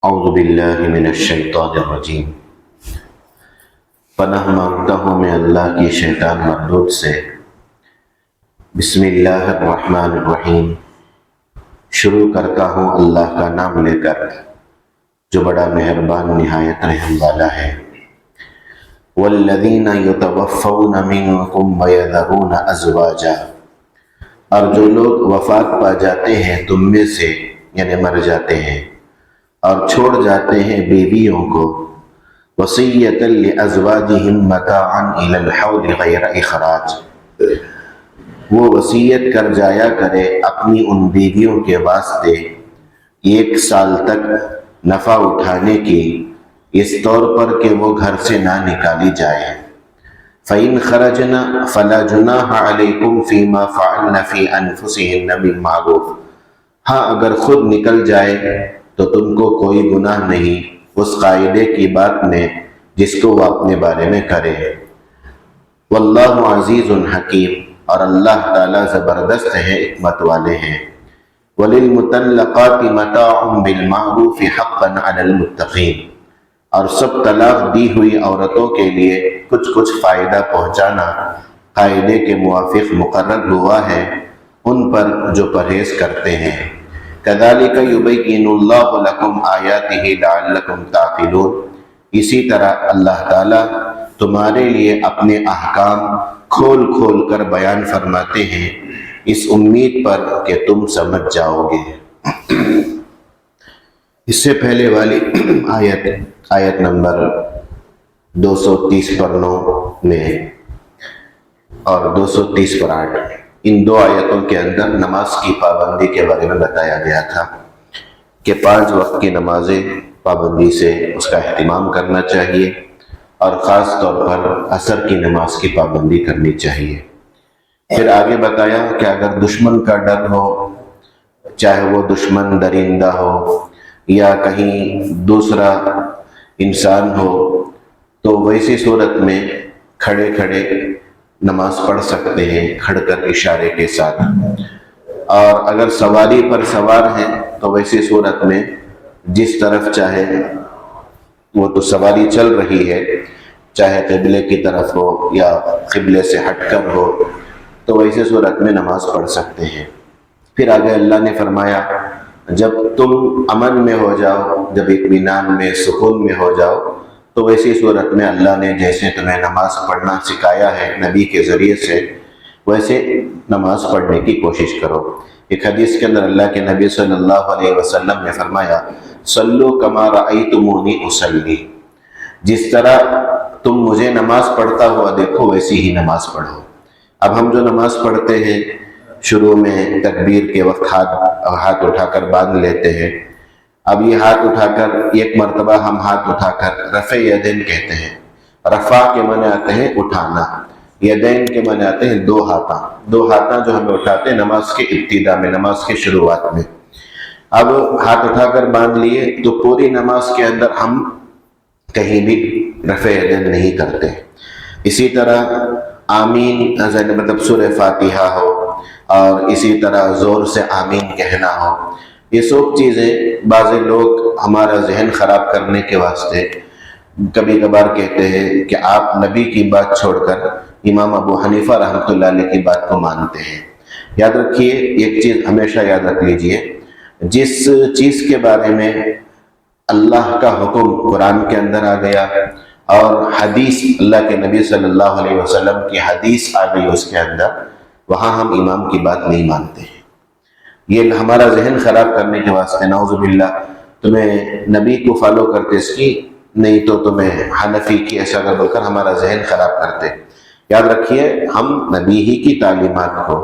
اعوذ باللہ من الشیطان الرجیم۔ پناہ مانگتا ہوں میں اللہ کی شیطان مردود سے۔ بسم اللہ الرحمن الرحیم۔ شروع کرتا ہوں اللہ کا نام لے کر جو بڑا مہربان نہایت رحم والا ہے۔ والذین یتوفون منکم ویذرون ازواجا، اور جو لوگ وفات پا جاتے ہیں تم میں سے، یعنی مر جاتے ہیں اور چھوڑ جاتے ہیں بیویوں کو، وصیۃ لازواجہم متاعا الی الحول غیر اخراج، وہ وصیت کر جایا کرے اپنی ان بیویوں کے واسطے 1 سال تک نفع اٹھانے کی، اس طور پر کہ وہ گھر سے نہ نکالی جائے۔ فَإِنْ خَرَجْنَ فَلَا جُنَاحَ عَلَيْكُمْ فِي مَا فَعَلْنَ فِي أَنفُسِهِنَّ بِالْمَعْرُوفِ، ہاں اگر خود نکل جائے تو تم کو کوئی گناہ نہیں اس قاعدے کی بات میں جس کو وہ اپنے بارے میں کرے۔ واللہ عزیز حکیم، اور اللہ تعالیٰ زبردست ہے، حکمت والے ہیں۔ وَلِلْمُطَلَّقَاتِ مَتَاعٌ بِالْمَعْرُوفِ حَقًّا عَلَى الْمُتَّقِينَ، اور سب طلاق دی ہوئی عورتوں کے لیے کچھ فائدہ پہنچانا قاعدے کے موافق مقرر ہوا ہے ان پر جو پرہیز کرتے ہیں۔ كَذَلِكَ يُبَيِّنُ اللَّهُ لَكُمْ آيَاتِهِ لَعَلَّكُمْ تَعْقِلُونَ، اسی طرح اللہ تعالیٰ تمہارے لیے اپنے احکام کھول کھول کر بیان فرماتے ہیں، اس امید پر کہ تم سمجھ جاؤ گے۔ اس سے پہلے والی آیت نمبر 230 پر 9 میں اور 230 پر 8، ان دو آیتوں کے اندر نماز کی پابندی کے بارے میں بتایا گیا تھا کہ 5 وقت کی نمازیں پابندی سے اس کا اہتمام کرنا چاہیے، اور خاص طور پر عصر کی نماز کی پابندی کرنی چاہیے۔ پھر آگے بتایا کہ اگر دشمن کا ڈر ہو، چاہے وہ دشمن درندہ ہو یا کہیں دوسرا انسان ہو، تو ویسی صورت میں کھڑے کھڑے نماز پڑھ سکتے ہیں، کھڑ کر اشارے کے ساتھ۔ اور اگر سواری پر سوار ہیں تو ویسی صورت میں جس طرف چاہے، وہ تو سواری چل رہی ہے، چاہے قبلے کی طرف ہو یا قبلے سے ہٹ کر ہو، تو ویسی صورت میں نماز پڑھ سکتے ہیں۔ پھر آگے اللہ نے فرمایا جب تم امن میں ہو جاؤ، جب اطمینان میں، سکون میں ہو جاؤ، تو ویسی صورت میں اللہ نے جیسے تمہیں نماز پڑھنا سکھایا ہے نبی کے ذریعے سے، ویسے نماز پڑھنے کی کوشش کرو۔ ایک حدیث کے اندر اللہ کے نبی صلی اللہ علیہ وسلم نے فرمایا صلو کما رأیتمونی اصلی، جس طرح تم مجھے نماز پڑھتا ہوا دیکھو ویسی ہی نماز پڑھو۔ اب ہم جو نماز پڑھتے ہیں شروع میں تکبیر کے وقت ہاتھ اٹھا کر باندھ لیتے ہیں، اب یہ ہاتھ اٹھا کر ایک مرتبہ ہم ہاتھ اٹھا کر رفع یدین کہتے ہیں۔ رفع کے معنی آتے ہیں اٹھانا، یدین کے معنی آتے ہیں دو ہاتھاں جو ہمیں اٹھاتے ہیں نماز کے ابتدا میں، نماز کے شروعات میں۔ اب ہاتھ اٹھا کر باندھ لیے تو پوری نماز کے اندر ہم کہیں بھی رفع یدین نہیں کرتے۔ اسی طرح آمین مطلب سورہ فاتحہ ہو، اور اسی طرح زور سے آمین کہنا ہو، یہ سب چیزیں بعض لوگ ہمارا ذہن خراب کرنے کے واسطے کبھی کبھار کہتے ہیں کہ آپ نبی کی بات چھوڑ کر امام ابو حنیفہ رحمۃ اللہ علیہ کی بات کو مانتے ہیں۔ یاد رکھیے، ایک چیز ہمیشہ یاد رکھ لیجئے، جس چیز کے بارے میں اللہ کا حکم قرآن کے اندر آ گیا اور حدیث اللہ کے نبی صلی اللہ علیہ وسلم کی حدیث آ گئی اس کے اندر، وہاں ہم امام کی بات نہیں مانتے ہیں۔ یہ ہمارا ذہن خراب کرنے کے واسطے، نعوذ باللہ، تمہیں نبی کو فالو کرتے اس کی، نہیں تو تمہیں حنفی کی، ایسا کر بول کر ہمارا ذہن خراب کرتے۔ یاد رکھیے، ہم نبی ہی کی تعلیمات کو،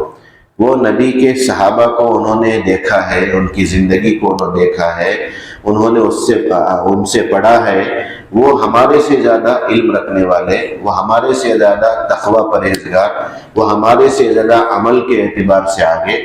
وہ نبی کے صحابہ کو انہوں نے دیکھا ہے، ان کی زندگی کو انہوں نے دیکھا ہے، انہوں نے ان سے پڑھا ہے، وہ ہمارے سے زیادہ علم رکھنے والے، وہ ہمارے سے زیادہ تقوی پرہیزگار، وہ ہمارے سے زیادہ عمل کے اعتبار سے آگے۔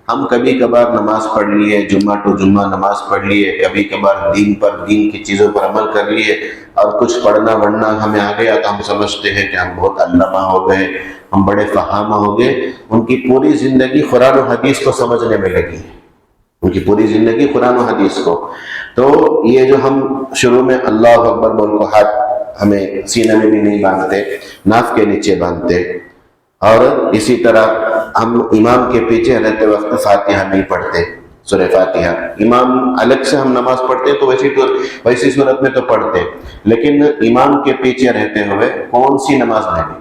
ہم کبھی کبھار نماز پڑھ لیے، جمعہ ٹو جمعہ نماز پڑھ لیے، کبھی کبھار دین کی چیزوں پر عمل کر لیے، اور کچھ پڑھنا وڑھنا ہمیں آ گیا تو ہم سمجھتے ہیں کہ ہم بہت علامہ ہو گئے، ہم بڑے فہامہ ہو گئے۔ ان کی پوری زندگی قرآن و حدیث کو سمجھنے میں لگی ہے، ان کی پوری زندگی قرآن و حدیث کو. تو یہ جو ہم شروع میں اللہ اکبر بول کو ہاتھ ہمیں سینے میں بھی نہیں باندھتے، ناف کے نیچے باندھتے، اور اسی طرح ہم امام کے پیچھے رہتے وقت فاتحہ نہیں پڑھتے، سورہ فاتحہ. امام الگ سے ہم نماز پڑھتے تو ویسی صورت میں تو پڑھتے، لیکن امام کے پیچھے رہتے ہوئے کون سی نماز میں بھی،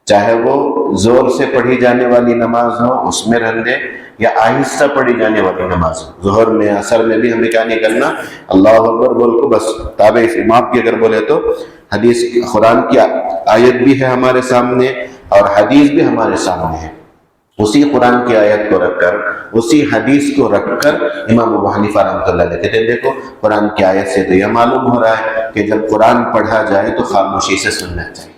چاہے وہ زور سے پڑھی جانے والی نماز ہو اس میں رہنے، یا آہستہ پڑھی جانے والی نماز، ظہر میں عصر میں بھی ہمیں کیا نہیں کرنا، اللہ اکبر بول کو بس تابع امام کی اگر بولے تو حدیث قرآن کی آیت بھی ہے ہمارے سامنے اور حدیث بھی ہمارے سامنے ہے. اسی قرآن کی آیت کو رکھ کر، اسی حدیث کو رکھ کر امام ابو حنیفہ رحمۃ اللہ علیہ کہتے ہیں دیکھو قرآن کی آیت سے تو یہ معلوم ہو رہا ہے کہ جب قرآن پڑھا جائے تو خاموشی سے سننا چاہیے.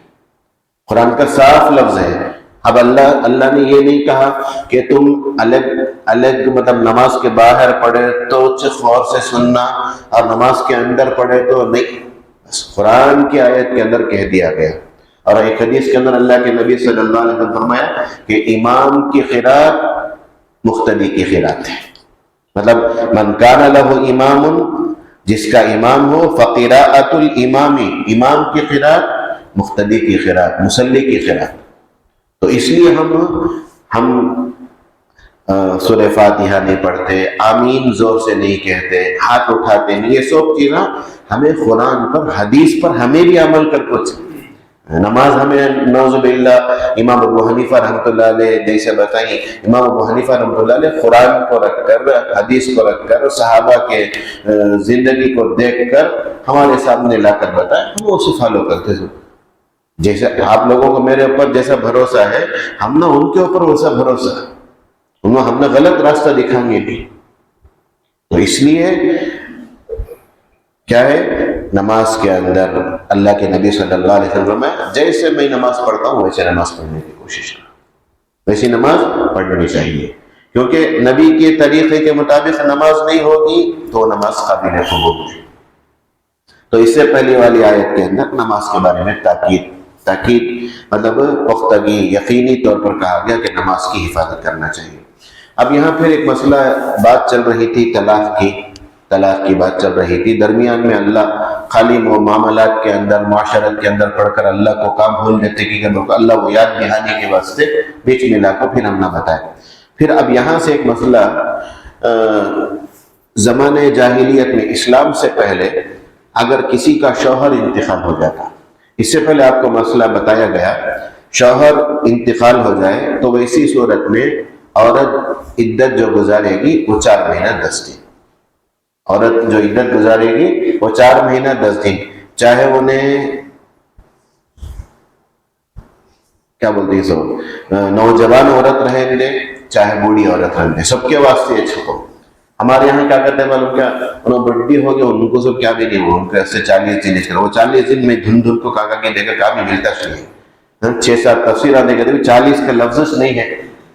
قرآن کا صاف لفظ ہے. اب اللہ نے یہ نہیں کہا کہ تم الگ مطلب نماز کے باہر پڑھے تو غور سے سننا اور نماز کے اندر پڑھے تو نہیں. بس قرآن کی آیت کے اندر کہہ دیا گیا. اور ایک حدیث کے اندر اللہ کے نبی صلی اللہ علیہ وسلم فرمایا کہ امام کی قرات مقتدی کی قرات ہے. مطلب من کان لہ امام، جس کا امام ہو، فقراءۃ الامام، امام کی قرات مقتدی کی قرات، مصلی کی قرات. تو اس لیے ہم سورہ فاتحہ نہیں پڑھتے، آمین زور سے نہیں کہتے، ہاتھ اٹھاتے نہیں. یہ سب چیزیں ہمیں قرآن پر حدیث پر ہمیں بھی عمل کر کچھ نماز ہمیں نعوذ باللہ امام ابو حنیفہ رحمۃ اللہ علیہ جیسے بتائیں، امام ابو حنیفہ رحمۃ اللہ علیہ قرآن کو رکھ کر، حدیث کو رکھ کر، صحابہ کے زندگی کو دیکھ کر ہمارے سامنے لا کر بتائیں، ہم اسے فالو کرتے ہیں. جیسے آپ لوگوں کو میرے اوپر جیسا بھروسہ ہے، ہم نہ ان کے اوپر ویسا بھروسہ ہے، ہم نے غلط راستہ دکھائیں گے نہیں. تو اس لیے کیا ہے، نماز کے اندر اللہ کے نبی صلی اللہ علیہ وسلم میں جیسے میں نماز پڑھتا ہوں ویسے نماز پڑھنے کی کوشش کروں، ویسی نماز پڑھنی چاہیے. کیونکہ نبی کے طریقے کے مطابق نماز نہیں ہوگی تو نماز قابل قبول نہیں. تو اس سے پہلی والی آیت کے اندر نماز کے بارے میں تاکید مطلب پختگی، یقینی طور پر کہا گیا کہ نماز کی حفاظت کرنا چاہیے. اب یہاں پھر ایک مسئلہ بات چل رہی تھی طلاق کی بات چل رہی تھی. درمیان میں اللہ خالی معاملات کے اندر، معاشرت کے اندر پڑھ کر اللہ کو کام بھول دیتے کہ اللہ وہ یاد دہانی کے واسطے بیچ میں لا کو پھر ہم نہ بتائیں. پھر اب یہاں سے ایک مسئلہ زمانے جاہلیت میں اسلام سے پہلے اگر کسی کا شوہر انتقال ہو جاتا، اس سے پہلے آپ کو مسئلہ بتایا گیا، شوہر انتقال ہو جائے تو ویسی صورت میں عورت عدت جو گزارے گی وہ 4 مہینہ 10 دن. عورت جو عدت گزارے گی وہ 4 مہینہ 10 دن، چاہے انہیں کیا بولتے ہیں سو نوجوان عورت رہنے دے، چاہے بوڑھی عورت رہنے دے، سب کے واسطے یہ چھوڑو. ہمارے یہاں کیا کرتے ہیں معلوم کیا، انہوں بڈی ہو گئے ان کو سب کیا بھی نہیں ہو، ان کو ایسے 40 دن اس کا، وہ 40 دن میں دھن کو کاکا کے دے کر کیا بھی ملتا نہیں. 6-7 تفسیر آنے کے 40 کا لفظ نہیں ہے،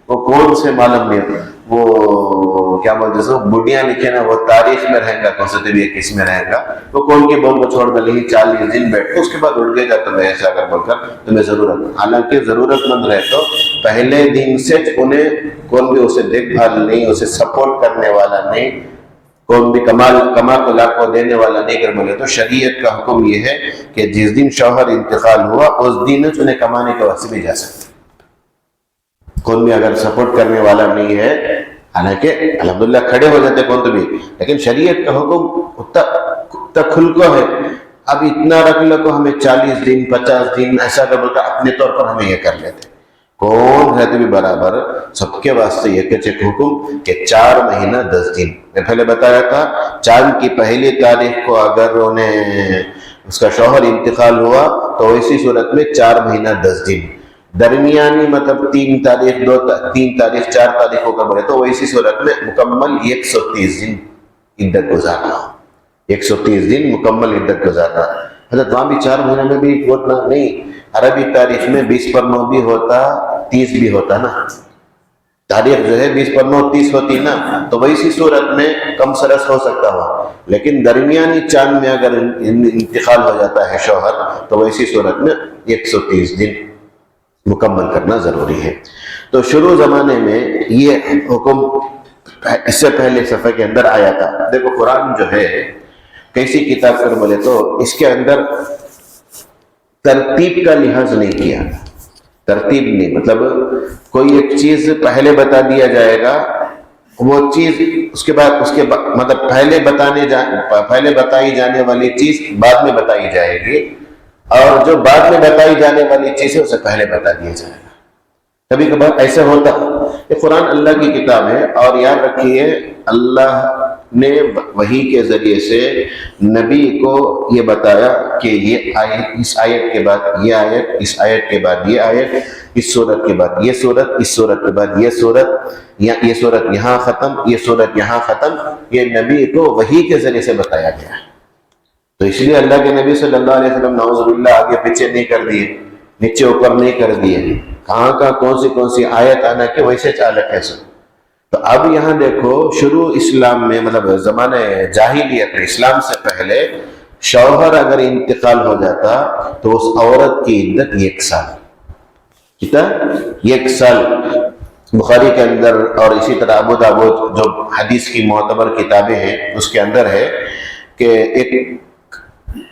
وہ کون سے معلوم نہیں، وہ کیا بولتے سو بڈیاں لکھے نا، وہ تاریخ میں رہے گا، کون سے طبی کس میں رہے گا، وہ کون کے بول کو چھوڑ دیں 40 دن بیٹھ اس کے بعد اٹھ گئے جا تمہیں ایسا کر بول کر تمہیں ضرورت. حالانکہ ضرورت مند رہے تو پہلے دن سے انہیں کون بھی اسے دیکھ بھال نہیں، اسے سپورٹ کرنے والا نہیں، کون بھی کما کو لا کو دینے والا نہیں کر بولے تو شریعت کا حکم یہ ہے کہ جس دن شوہر انتقال ہوا اس دن انہیں کمانے کے واسطے بھی جا سکتے. کون بھی اگر سپورٹ کرنے والا نہیں ہے، حالانکہ الحمدللہ کھڑے ہو جاتے کون تو بھی، لیکن شریعت کا حکم اتنا کھل کو ہے. اب اتنا رکھ لو کو ہمیں 40 دن 50 دن ایسا کر بولتا اپنے طور پر ہمیں یہ کر لیتے، کون رہتے بھی برابر سب کے واسطے یہ چیک حکم کہ 4 مہینہ 10 دن. میں پہلے بتایا تھا چاند کی پہلی تاریخ کو اگر انہیں اس کا شوہر انتقال ہوا تو ایسی صورت میں 4 مہینہ 10 دن. درمیانی مطلب 3 تاریخ 3 تاریخ 4 تاریخ ہو کر بڑھے تو ایسی صورت میں مکمل 130 دن عدت گزارنا، 130 دن مکمل عدت گزارنا. حضرت وہاں بھی 4 مہینے میں بھی اتنا نہیں، عربی تاریخ میں 20 پر 9 بھی ہوتا، 30 بھی ہوتا نا، تاریخ جو ہے 20 پر 9 30 ہوتی نا، تو ویسی صورت میں کم سرس ہو سکتا ہوا. لیکن درمیانی چاند میں اگر انتقال ہو جاتا ہے شوہر تو ویسی صورت میں 130 دن مکمل کرنا ضروری ہے. تو شروع زمانے میں یہ حکم اس سے پہلے صفحے کے اندر آیا تھا. دیکھو قرآن جو ہے کیسی کتاب کر بولے تو اس کے اندر ترتیب کا لحاظ نہیں کیا. ترتیب نہیں مطلب کوئی ایک چیز پہلے بتا دیا جائے گا، وہ چیز اس کے بعد مطلب پہلے بتائی جانے والی چیز بعد میں بتائی جائے گی، اور جو بعد میں بتائی جانے والی چیز ہے اسے پہلے بتا دیا جائے گا. کبھی کبھار ایسا ہوتا. یہ قرآن اللہ کی کتاب ہے، اور یاد رکھیے اللہ نے وحی کے ذریعے سے نبی کو یہ بتایا کہ یہ آیت، اس آیت کے بعد یہ آیت، اس آیت کے بعد یہ آیت، اس صورت کے بعد یہ صورت، اس صورت کے بعد یہ صورت، یہ صورت یہاں ختم، یہ صورت یہاں ختم. یہ نبی کو وحی کے ذریعے سے بتایا گیا. تو اس لیے اللہ کے نبی صلی اللہ علیہ وسلم نعوذ باللہ آگے پیچھے نہیں کر دیے، نیچے اوپر نہیں کر دیے. کہاں کا کون سی آیت آنا کہ ویسے چالک ہے سب. تو اب یہاں دیکھو شروع اسلام میں مطلب زمانے جاہلیت میں، اسلام سے پہلے شوہر اگر انتقال ہو جاتا تو اس عورت کی عدت 1 سال. کتنا؟ 1 سال. بخاری کے اندر اور اسی طرح ابو داؤد جو حدیث کی معتبر کتابیں ہیں اس کے اندر ہے کہ ایک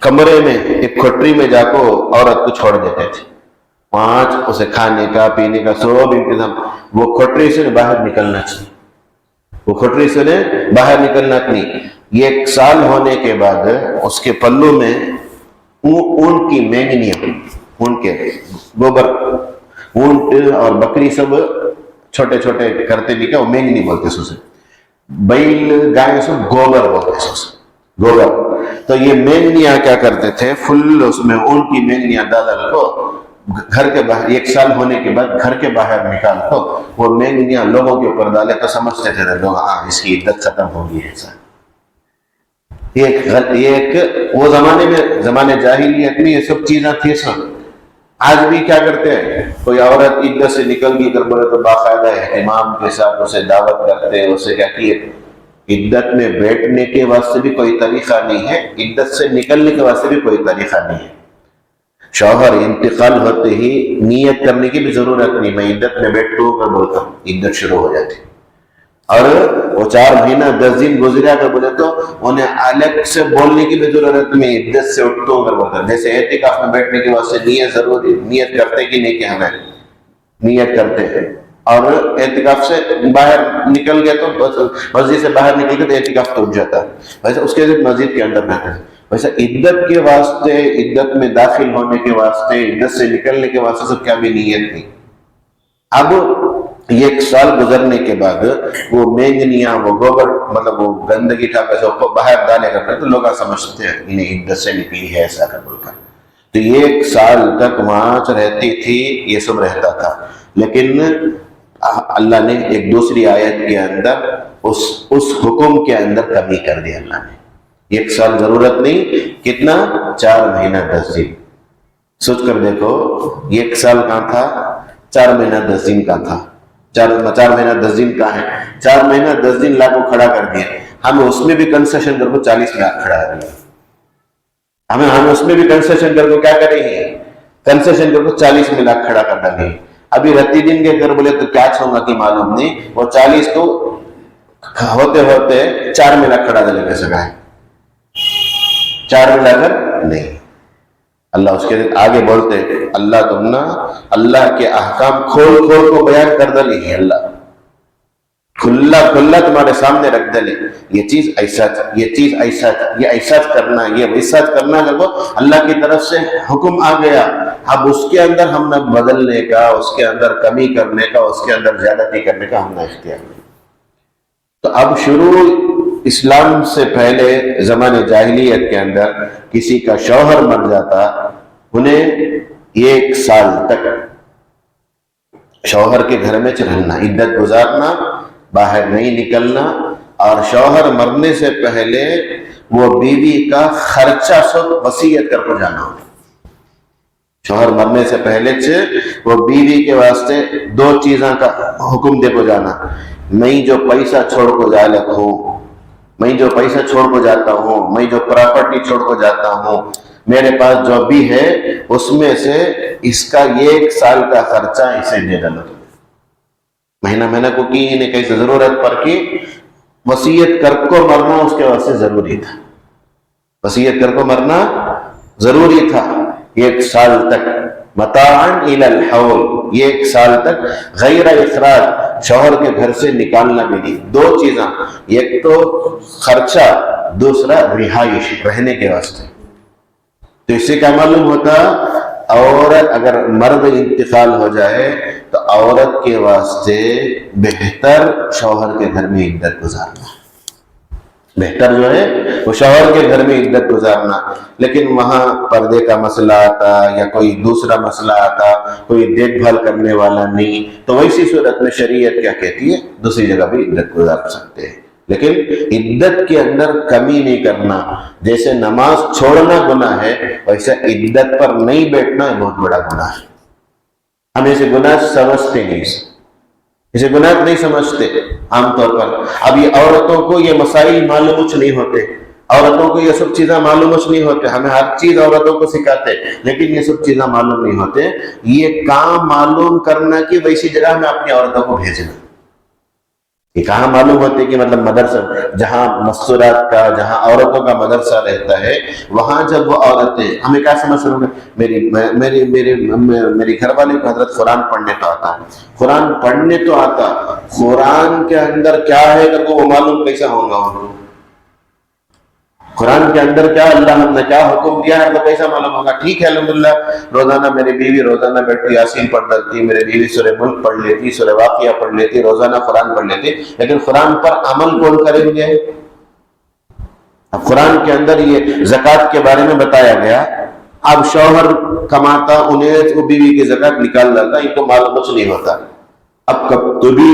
کمرے میں، ایک کھٹری میں جا کو عورت کو چھوڑ دیتے تھے. 5 اسے کھانے کا پینے کا سب انتظام. وہ کھٹری سے باہر نکلنا چاہیے، وہ کھٹری سے باہر نکلنا نہیں. 1 سال ہونے کے بعد اس کے پلو میں اونٹ کی مینگنیاں، اونٹ کے گوبر، اونٹ اور بکری سب چھوٹے چھوٹے کرتے بھی کیا وہ مینگنی بولتے سو سے، بیل گائے سب گوبر بولتے سو سے، گوبر. تو یہ مینگنیاں کیا کرتے تھے، فل اس میں اونٹ کی مینگنیاں ڈال کو گھر کے باہر 1 سال ہونے کے بعد گھر کے باہر نکال تو وہ مینگنیاں لوگوں کے اوپر ڈالے تو سمجھتے تھے لوگ ہاں اس کی عدت ختم ہوگی. ایسا ایک وہ زمانے جاہلیت میں یہ سب چیزیں تھی. سب آج بھی کیا کرتے ہیں، کوئی عورت عدت سے نکل گئی کر بولے تو باقاعدہ اہتمام کے ساتھ اسے دعوت کرتے، اسے کیا کیے. عدت میں بیٹھنے کے واسطے بھی کوئی طریقہ نہیں ہے، عدت سے نکلنے کے واسطے بھی کوئی طریقہ نہیں ہے. شوہر انتقال ہوتے ہی نیت کرنے کی بھی ضرورت نہیں. میں عدت میں بیٹھوں کر بولتا ہوں، عدت شروع ہو جاتی. اور وہ 4 مہینہ 10 دن گزرا کر بولے تو انہیں الگ سے بولنے کی بھی ضرورت نہیں. عدت سے اٹھتا ہوں کر بولتا. جیسے اعتکاف میں بیٹھنے کے واسطے نیت ضروری، نیت کرتے کہ نہیں کہ ہمیں نیت کرتے ہیں. اور اعتکاف سے باہر نکل گیا تو مسجد سے باہر نکل گیا تو اعتکاف ٹوٹ جاتا ہے. ویسے اس کے مسجد کے اندر رہتے ہیں. ویسے عدت کے واسطے، عدت میں داخل ہونے کے واسطے، عدت سے نکلنے کے واسطے سب کیا بھی نیت نہیں. اب 1 سال گزرنے کے بعد وہ مینگنیاں، وہ گوبر مطلب وہ گندگی ٹھاکے سے باہر ڈالے کرتے تو لوگ سمجھتے ہیں انہیں عدت سے نکلی ہے ایسا کر بول کر. تو 1 سال تک وہاں رہتی تھی، یہ سب رہتا تھا. لیکن اللہ نے ایک دوسری آیت کے اندر اس حکم کے اندر کمی کر دی. اللہ نے 1 سال ضرورت نہیں، کتنا؟ 4 مہینہ 10 دن. سوچ کر دیکھو 1 سال کا تھا، 4 مہینہ 10 دن کا تھا. 4 مہینہ 10 دن کا ہے. 4 مہینہ 10 دن لاکھ کو کھڑا کر دیا. ہمیں اس میں بھی کنسیشن کر کو 40 لاکھ کھڑا کر دیا. ہمیں اس میں بھی کنسیشن کر کو کیا کریں گے، کنسیشن کر کو 40 میں لاکھ کھڑا کر ڈالیں. ابھی رتی دن کے کر بولے تو کیا چھوڑا کہ معلوم نہیں، وہ 40 تو ہوتے ہوتے 4 میں لاکھ کھڑا ڈالے کیسے گئے. 4 میں لا کر نہیں. اللہ اس کے آگے بولتے اللہ تم نا اللہ کے احکام کھول کو بیان کر دلی ہے. اللہ کھلا تمہارے سامنے رکھ دلے. یہ چیز ایسا تھا، یہ چیز ایسا تھا، یہ ایسا کرنا، یہ ویسا کرنا. جب اللہ کی طرف سے حکم آ گیا، اب اس کے اندر ہم نے بدلنے کا، اس کے اندر کمی کرنے کا، اس کے اندر زیادتی کرنے کا ہم نے اختیار کیا. تو اب شروع اسلام سے پہلے زمانے جاہلیت کے اندر کسی کا شوہر مر جاتا، انہیں 1 سال تک شوہر کے گھر میں رہنا، عدت گزارنا، باہر نہیں نکلنا. اور شوہر مرنے سے پہلے وہ بیوی کا خرچہ سب وصیت کر کو جانا. شوہر مرنے سے پہلے وہ بیوی کے واسطے 2 چیزاں کا حکم دے کو جانا. میں جو پیسہ چھوڑ کو جا لکھوں، میں جو پیسہ چھوڑ کو جاتا ہوں، میں جو پراپرٹی چھوڑ کو جاتا ہوں، میرے پاس جو بھی ہے اس میں سے اس کا 1 سال کا خرچہ اسے دے ڈالو. مہینہ مہینہ کو کی انہیں کیسے ضرورت پر کی وصیت کر کو مرنا اس کے واسطے ضروری تھا، وصیت کر کو مرنا ضروری تھا 1 سال تک، متاعاً الی الحول، یہ 1 سال تک غیر اخراج، شوہر کے گھر سے نکالنا بھی نہیں۔ 2 چیزاں، ایک تو خرچہ، دوسرا رہائش، رہنے کے واسطے۔ تو اس سے کیا معلوم ہوتا، عورت اگر مرد انتقال ہو جائے تو عورت کے واسطے بہتر شوہر کے گھر میں عدت گزارنا، بہتر جو ہے وہ شوہر کے گھر میں عدت گزارنا۔ لیکن وہاں پردے کا مسئلہ آتا یا کوئی دوسرا مسئلہ آتا، کوئی دیکھ بھال کرنے والا نہیں، تو ویسی صورت میں شریعت کیا کہتی ہے، دوسری جگہ بھی عدت گزار سکتے ہیں۔ لیکن عدت کے اندر کمی نہیں کرنا، جیسے نماز چھوڑنا گناہ ہے ویسے عدت پر نہیں بیٹھنا بہت بڑا گناہ ہے۔ ہم اسے گناہ سمجھتے نہیں، اسے گناہ نہیں سمجھتے عام طور پر۔ اب یہ عورتوں کو یہ مسائل معلوم نہیں ہوتے، عورتوں کو یہ سب چیزیں معلوم نہیں ہوتے، ہمیں ہر چیز عورتوں کو سکھاتے، لیکن یہ سب چیزیں معلوم نہیں ہوتے۔ یہ کام معلوم کرنا کہ ویسی جگہ میں اپنی عورتوں کو بھیجنا، یہ کہاں معلوم ہوتے کہ مطلب مدرسہ جہاں مستورات کا، جہاں عورتوں کا مدرسہ رہتا ہے، وہاں جب وہ عورتیں، ہمیں کیا سمجھ رہے ہیں، میری گھر والے کو حضرت قرآن پڑھنے تو آتا ہے، قرآن پڑھنے تو آتا، قرآن کے اندر کیا ہے کہ وہ معلوم کیسا ہوگا ان کو، قرآن کے اندر کیا اللہ نے کیا حکم دیا ہے تو کیسا معلوم ہوگا۔ ٹھیک ہے الحمدللہ روزانہ میری بیوی روزانہ بیٹھ کے یاسین پڑھ لیتی، میری بیوی سورہ ملک پڑھ لیتی، سورہ واقعہ پڑھ لیتی، روزانہ قرآن پڑھ لیتی، لیکن قرآن پر عمل کون کریں گے؟ اب قرآن کے اندر یہ زکوٰۃ کے بارے میں بتایا گیا، اب شوہر کماتا، انہیں وہ بیوی کی زکوٰۃ نکال ڈالتا، ان کو معلوم کچھ نہیں ہوتا۔ اب کب تو بھی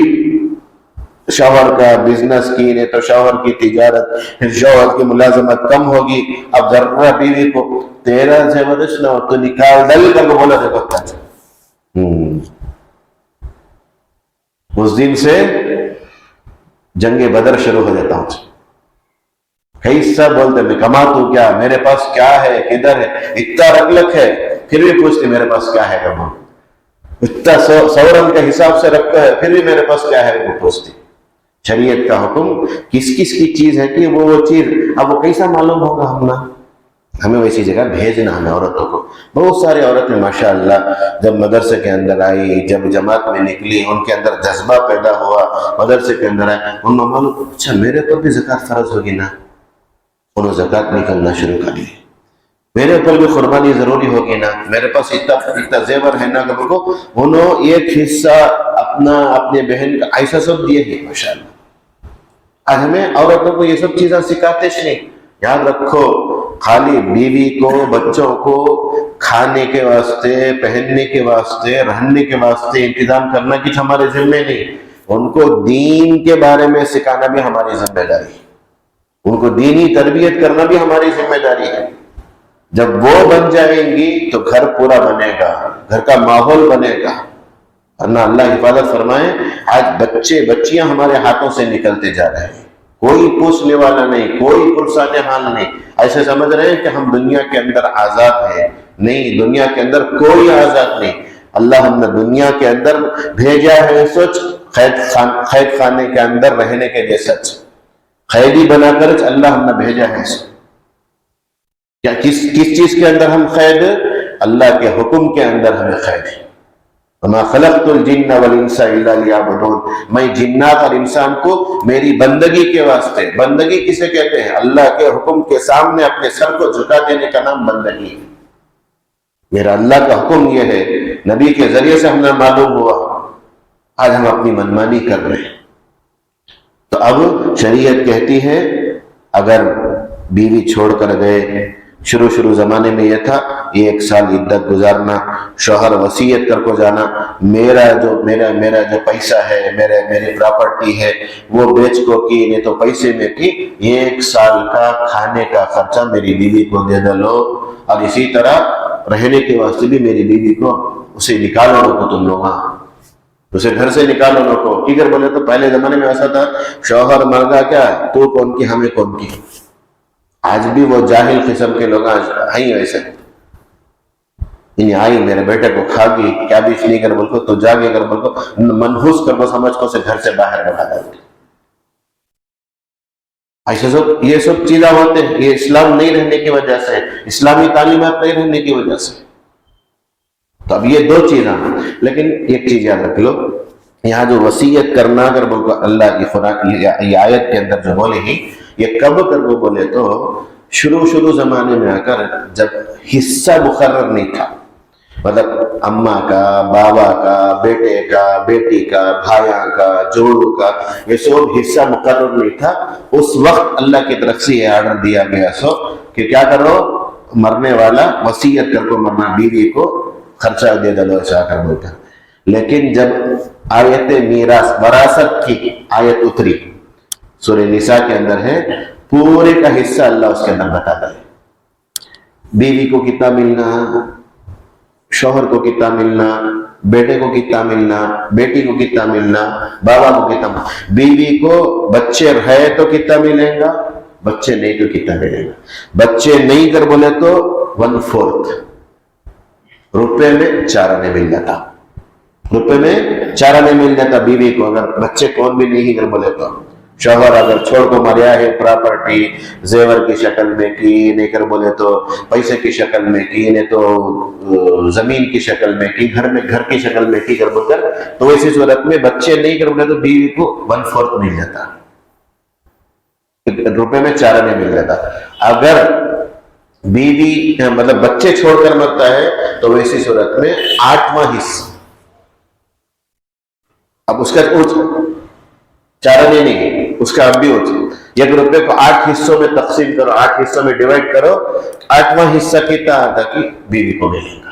شوہر کا بزنس کی نہیں تو شوہر کی تجارت، پھر شوہر کی ملازمت کم ہوگی، اب ذرا بیوی کو تیرا زبردست نہ ہو تو نکال ڈل کر بولا دیکھتا ہے، اس دن سے جنگ بدر شروع ہو جاتا ہوں، کیسا بولتے میں کماتوں کیا، میرے پاس کیا ہے، کدھر ہے، اتنا رقلق ہے پھر بھی پوچھتے میرے پاس کیا ہے، کما اتنا 100 رنگ کے حساب سے رکھتا ہے پھر بھی میرے پاس کیا ہے وہ پوچھتے۔ شریعت کا حکم کس کس کی چیز ہے کہ وہ چیز، اب وہ کیسا معلوم ہوگا ہمیں ویسی جگہ بھیجنا ہے عورتوں کو۔ بہت سارے عورتیں ماشاءاللہ جب مدرسے کے اندر آئی، جب جماعت میں نکلی، ان کے اندر جذبہ پیدا ہوا، مدرسے کے اندر آئے، ان میں معلوم اچھا میرے پر بھی زکوٰۃ فرض ہوگی نا، انہوں زکوٰۃ نکلنا شروع کر لی، میرے اوپر بھی قربانی ضروری ہوگی نا، میرے پاس اتنا زیور ہے نا کہ انہوں ایک حصہ اپنے بہن کا ایسا سب دیے ہیں ماشاءاللہ۔ آج ہمیں عورتوں کو یہ سب چیزیں سکھاتے نہیں۔ یاد رکھو خالی بیوی کو، بچوں کو کھانے کے واسطے، پہننے کے واسطے، رہنے کے واسطے انتظام کرنا کچھ ہمارے ذمہ نہیں، ان کو دین کے بارے میں سکھانا بھی ہماری ذمہ داری ہے، ان کو دینی تربیت کرنا بھی ہماری ذمہ داری ہے۔ جب وہ بن جائیں گی تو گھر پورا بنے گا، گھر کا ماحول بنے گا، ورنہ اللہ حفاظت فرمائے آج بچیاں ہمارے ہاتھوں سے نکلتے جا رہے ہیں، کوئی پوچھنے والا نہیں، کوئی پرسان حال نہیں، ایسے سمجھ رہے ہیں کہ ہم دنیا کے اندر آزاد ہیں، نہیں، دنیا کے اندر کوئی آزاد نہیں۔ اللہ ہم نے دنیا کے اندر بھیجا ہے سوچ قید خانے کے اندر رہنے کے لیے، سچ قیدی بنا کر اللہ ہم نے بھیجا ہے سوچ کیا کس چیز کے اندر ہم قید؟ اللہ کے حکم کے اندر ہمیں قید ہے۔ وَمَا خَلَقْتُ الْجِنَّ وَالْإِنسَ إِلَّا لِيَعْبُدُونَ، میں جنات اور انسان کو میری بندگی کے واسطے، بندگی کسے کہتے ہیں؟ اللہ کے حکم کے سامنے اپنے سر کو جھکا دینے کا نام بندگی ہے۔ میرا اللہ کا حکم یہ ہے، نبی کے ذریعے سے ہمیں معلوم ہوا، آج ہم اپنی منمانی کر رہے ہیں۔ تو اب شریعت کہتی ہے اگر بیوی چھوڑ کر گئے، شروع زمانے میں یہ تھا 1 سال عدت گزارنا، شوہر وصیت کر کو جانا، میرا جو پیسہ ہے، میری پراپرٹی ہے وہ بیچ کو کی، نہیں تو پیسے میں کی 1 سال کا کھانے کا خرچہ میری بیوی کو دے دو، اور اسی طرح رہنے کے واسطے بھی میری بیوی کو اسے نکالو کو، تم لوگ اسے گھر سے نکالو لوگ کو۔ کیگر بولے تو پہلے زمانے میں ایسا تھا شوہر مر گیا کیا تو کون کی ہمیں کون کی، آج بھی وہ جاہل قسم کے لوگ آج ہیں ایسے، یعنی آئی میرے بیٹے کو کھا گئی، کیا بھی اس لیے کر بول کو تو جاگے کر بول کو منحوس کر کو سمجھ کو سے گھر سے باہر بڑھا دیں. ایسے سب یہ سب چیزیں ہوتے ہیں، یہ اسلام نہیں رہنے کی وجہ سے، اسلامی تعلیمات نہیں رہنے کی وجہ سے. تو اب یہ دو چیزیں ہیں. لیکن ایک چیز یاد رکھ لو، یہاں جو وصیت کرنا اگر بول کو اللہ کی قرآن یہ آیت کے اندر جو بولے ہی، یہ کب کر وہ بولے تو شروع زمانے میں آ کر جب حصہ مقرر نہیں تھا، مطلب اماں کا، بابا کا، بیٹے کا، بیٹی کا، بھائیاں کا، جوڑوں کا، یہ سب حصہ مقرر نہیں تھا. اس وقت اللہ کی طرف سے یہ آرڈر دیا گیا سو کہ کیا کرو، مرنے والا وصیت کر کو مرنا، بیوی کو خرچہ دے دو ایسا کر بولتا. لیکن جب آیت میراث وراثت کی آیت اتری سورہ نساء کے اندر ہے، پورے کا حصہ اللہ اس کے اندر بتاتا ہے. بیوی کو کتنا ملنا، شوہر کو کتنا ملنا، بیٹے کو کتنا ملنا، بیٹی کو کتنا ملنا، بابا کو کتنا ملنا. بیوی کو بچے رہے تو کتنا ملے گا، بچے نہیں تو کتنا ملے گا. بچے نہیں کر بولے تو 1/4 روپے میں 4 آنے مل جاتا، روپے میں 4 آنے مل جاتا بیوی کو. اگر بچے کون بھی نہیں کر بولے تو شوہر اگر چھوڑ کو مریا ہے، پراپرٹی زیور کی شکل میں کی، نہیں کر بولے تو پیسے کی شکل میں کی، نہیں تو زمین کی شکل میں کی، گھر کی شکل میں کی کر بول کر، تو ایسی صورت میں بچے نہیں کر بولے تو بیوی کو 1/4 مل جاتا، روپے میں 4 آنے مل جاتا. اگر بیوی مطلب بچے چھوڑ کر مرتا ہے تو ویسی صورت میں 8واں حصہ. اب اس کا 4 آنے نہیں، اس کا اب بھی ہوتی 1 روپے کو 8 حصوں میں تقسیم کرو، 8 حصوں میں ڈیوائڈ کرو، 8واں حصہ کتنا آتا کہ بیوی کو ملے گا.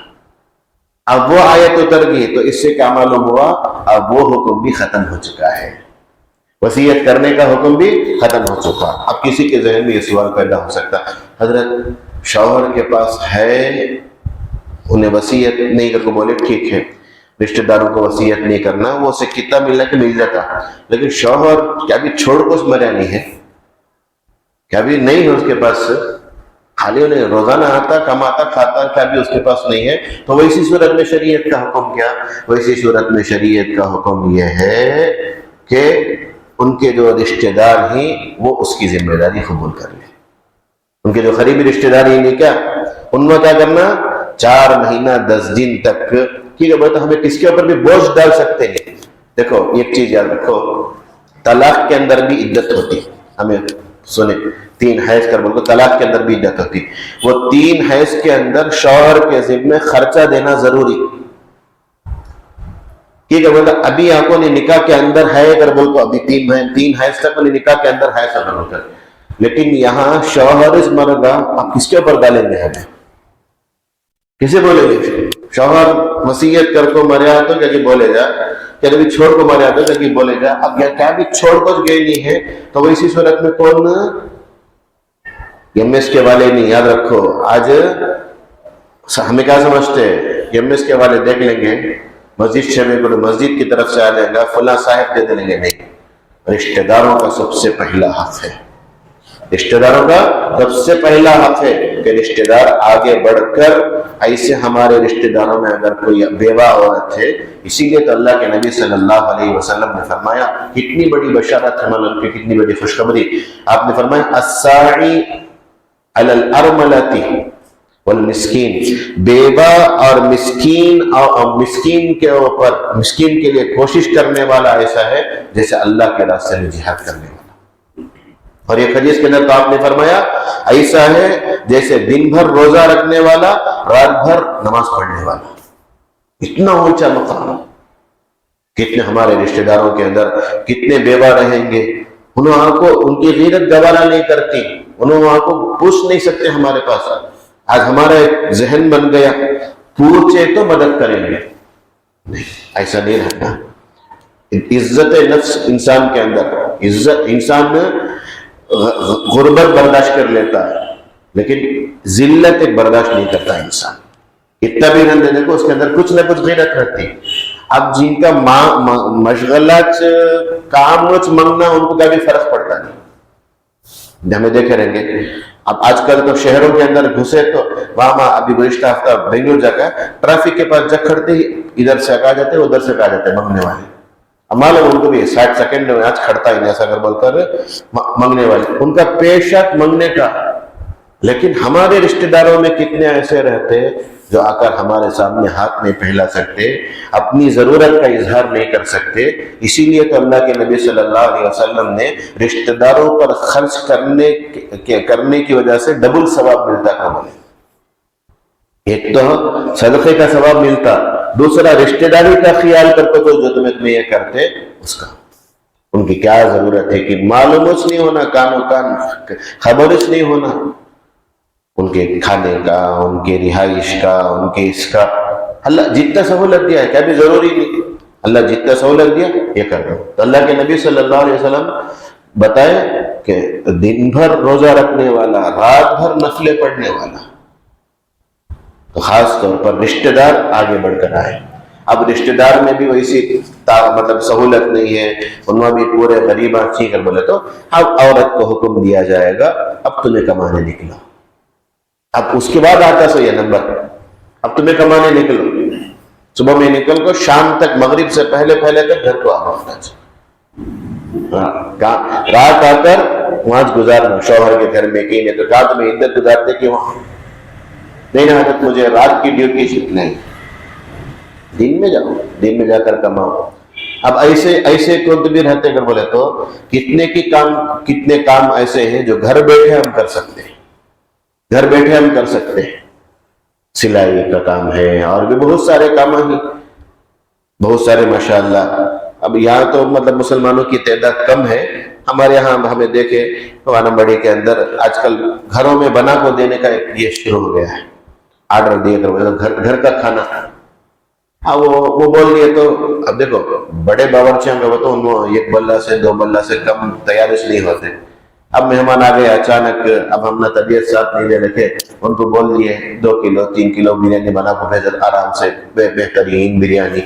اب وہ آیت اتر گئی تو اس سے کیا معلوم ہوا، اب وہ حکم بھی ختم ہو چکا ہے، وصیت کرنے کا حکم بھی ختم ہو چکا. اب کسی کے ذہن میں یہ سوال پیدا ہو سکتا، حضرت شوہر کے پاس ہے، انہیں وصیت نہیں کر کو بولے ٹھیک ہے، رشتہ داروں کو وصیت نہیں کرنا، وہ اسے کتنا ملنا کہ مل جاتا، لیکن شوہر کیا بھی چھوڑ کو اس مریا نہیں ہے، کیا بھی نہیں ہے اس کے پاس، خالی انہیں روزانہ آتا کماتا کھاتا، کیا بھی اس کے پاس نہیں ہے. تو ویسی صورت میں شریعت کا حکم کیا، ویسی صورت میں شریعت کا حکم یہ ہے کہ ان کے جو رشتہ دار ہیں وہ اس کی ذمہ داری قبول کر لیں. ان کے جو قریبی رشتہ دار ہیں کیا، ان میں کیا کرنا، 4 مہینہ 10 دن تک ٹھیک ہے بولتا ہمیں کس کے اوپر بھی بوجھ ڈال سکتے ہیں. دیکھو ایک چیز یاد رکھو، طلاق کے اندر بھی عدت ہوتی، ہمیں سنیں 3 حیض کر بول کو طلاق کے اندر بھی عدت ہوتی. وہ 3 حیض کے اندر شوہر کے ذمہ خرچہ دینا ضروری. ٹھیک ہے بولتا ابھی آنکھوں نے نکاح کے اندر ہے اگر بول کو ابھی 3 حیض تک انہیں نکاح کے اندر ہے سب بول کر، لیکن یہاں شوہر اس مرگا آپ کس کے اوپر ڈالیں گے، ہمیں کسے بولے گے؟ شوہر وصیت کر کو مریا تو کیا بولے گا، کیا بھی چھوڑ کو مریا تو کیا بولے گا. اب کیا بھی چھوڑ کو گئی نہیں ہے تو وہ اسی صورت میں کون، ایم ایس کے والے نہیں. یاد رکھو آج ہمیں کیا سمجھتے ہیں، ایم ایس کے والے دیکھ لیں گے مسجد شہر کو مسجد کی طرف سے آ جائے گا فلاں صاحب دے دیں گے. نہیں، رشتہ داروں کا سب سے پہلا حق ہے، رشتہ داروں کا سب سے پہلا حق ہے کہ رشتہ دار آگے بڑھ کر ایسے ہمارے رشتہ داروں میں اگر کوئی بیوہ عورت ہے، اسی لیے تو اللہ کے نبی صلی اللہ علیہ وسلم نے فرمایا، کتنی بڑی بشارت ہمیں کی، کتنی بڑی خوشخبری. آپ نے فرمایا الساعی علی الارملۃ والمسکین، بیوہ اور مسکین کے اوپر، مسکین کے لیے کوشش کرنے والا ایسا ہے جیسے اللہ کے راستے میں جہاد کرنے والا. اور یہ حدیث کے اندر تو آپ نے فرمایا ایسا ہے جیسے دن بھر روزہ رکھنے والا، رات بھر نماز پڑھنے والا. اتنا اونچا مقام. کتنے ہمارے رشتہ داروں کے اندر کتنے بیوہ رہیں گے، انہوں کو ان کی غیرت گوارا نہیں کرتی، انہوں کو پوچھ نہیں سکتے ہمارے پاس. آج ہمارا ایک ذہن بن گیا پوچھے تو مدد کریں گے، نہیں ایسا نہیں رہنا. عزت نفس انسان کے اندر، عزت انسان غربت برداشت کر لیتا ہے لیکن ذلت برداشت نہیں کرتا انسان. اتنا بھی رہنے دینے کو اس کے اندر کچھ نہ کچھ غیرت رہتی. اب جن کا مشغلہ کام منگنا ان کو کبھی فرق پڑتا نہیں. ہمیں دیکھے رہیں گے اب آج کل تو شہروں کے اندر گھسے تو وہاں ابھی گزشتہ ہفتہ بنگلور جا کر ٹریفک کے پاس جب کھڑتے ہی ادھر سے آ جاتے ادھر سے آ جاتے مانگنے والے. اب معلوم ان کو بھی 60 سیکنڈ میں آج کھڑتا ہی نہیں ایسا اگر بول کر مانگنے والے ان کا پیشہ مانگنے کا. لیکن ہمارے رشتہ داروں میں کتنے ایسے رہتے جو آ کر ہمارے سامنے ہاتھ نہیں پھیلا سکتے, اپنی ضرورت کا اظہار نہیں کر سکتے. اسی لیے تو اللہ کے نبی صلی اللہ علیہ وسلم نے رشتہ داروں پر خرچ کرنے کی وجہ سے ڈبل ثواب ملتا تھا. ایک تو صدقے کا ثواب ملتا, دوسرا رشتہ داری کا خیال کر کے جو تمہیں یہ کرتے اس کا. ان کی کیا ضرورت ہے کہ معلوم نہیں ہونا, کان خبر نہیں ہونا ان کے کھانے کا, ان کے رہائش کا, ان کے اس کا. اللہ جتنا سہولت دیا ہے کیا بھی ضروری نہیں, اللہ جتنا سہولت دیا یہ کر دو. تو اللہ کے نبی صلی اللہ علیہ وسلم بتائے کہ دن بھر روزہ رکھنے والا, رات بھر نفلیں پڑھنے والا, تو خاص طور پر رشتہ دار آگے بڑھ کر آئے. اب رشتہ دار میں بھی ویسی مطلب سہولت نہیں ہے, ان میں بھی پورے غریب آنچی کر بولے تو اب عورت کو حکم دیا جائے گا اب تمہیں کمانے نکلو. اب اس کے بعد آتا سو یہ نمبر, اب تمہیں کمانے نکلو, صبح میں نکل کو شام تک مغرب سے پہلے تک گھر کو آنا چاہیے. رات آ کر وہاں گزارنا شوہر کے گھر میں, کہیں نہیں تو رات میں عدت گزارتے کہ وہاں نہیں نا حضرت مجھے رات کی ڈیوٹی نہیں, دن میں جاؤ, دن میں جا کر کماؤ. اب ایسے کون بھی رہتے کر بولے تو کتنے کام ایسے ہیں جو گھر بیٹھے ہم کر سکتے ہیں, گھر بیٹھے ہم کر سکتے ہیں. سلائی کا کام ہے اور بھی بہت سارے کام ہیں, بہت سارے ماشاءاللہ. اب یہاں تو مطلب مسلمانوں کی تعداد کم ہے, ہمارے یہاں ہمیں دیکھے وانمبڑی کے اندر آج کل گھروں میں بنا کو دینے کا یہ شروع ہو گیا ہے, آرڈر دیا کر گھر کا کھانا. ہاں وہ بول دیے تو اب دیکھو بڑے باورچیوں کا تو ان ایک بلہ سے 2 بلہ سے کم تیارش نہیں ہوتے. اب مہمان آ گئے اچانک, اب ہم نے طبیعت ساتھ نہیں لے رکھے, ان کو بول دیے 2 کلو 3 کلو بریانی بنا کو بھیج آرام سے, بہترین بریانی.